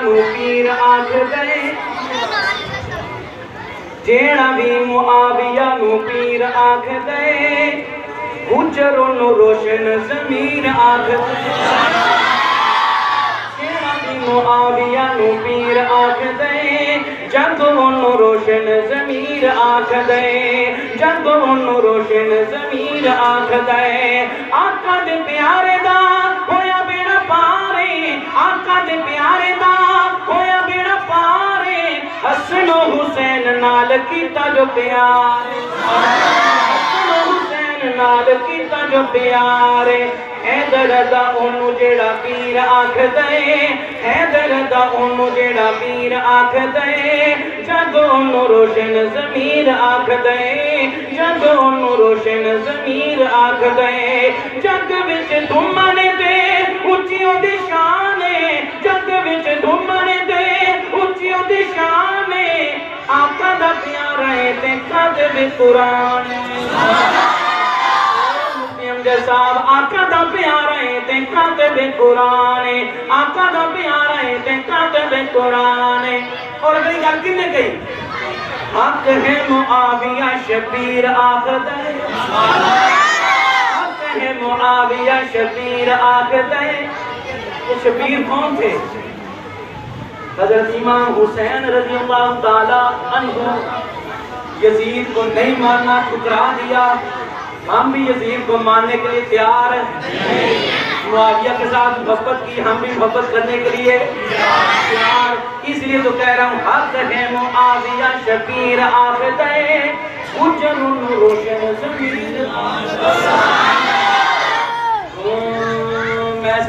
نو پیر آکھ دے جیڑا بھی معاویہ نو پیر آکھ دے حجر نو روشن ضمیر آکھ دے جیڑا بھی معاویہ نو پیر آکھ دے جدو نو روشن ضمیر آکھ دے جدو نو روشن ضمیر آکھ دے آقا دے پیارے دا ہویا بیڑا پارے آقا دے پیارے دا ہویا بیڑا پارے حسن و حسین نال کیتا جو پیارے حسن و حسین نال کیتا جو پیارے حیدر دا انو جیڑا پیر آکھ دے حیدر دا انو جیڑا پیر آکھ دے جدو انو روشن ضمیر آکھ دے جدو انو روشن ضمیر آکھ دے جگ وچ دھمن دے اچھیوں دی شانے جگ وچ دھمن دے اچھیوں دی شانے آقا دا پیارا ہے تے کاتب قرآن صاحب آقا دا پیارا ہے تے کاتب قرآن آقا دا پیارا ہے تے کاتب قرآن اور اگلی گل کنے گئی حق ہے معاویہ شبیر آکھ دے حق ہے معاویہ شبیر آکھ دے یہ شبیر کون تھے؟ حضرت امام حسین رضی اللہ تعالیٰ عنہ یزید کو نہیں ماننا ٹھکرا دیا ہم بھی یزید کو ماننے کے لیے تیار ہیں معاویہ کے ساتھ محبت کی ہم بھی محبت کرنے کے لیے تیار اس لیے تو کہہ رہا ہوں حق ہے معاویہ شبیر آکھ دے حجر روشن ضمیر آکھ دے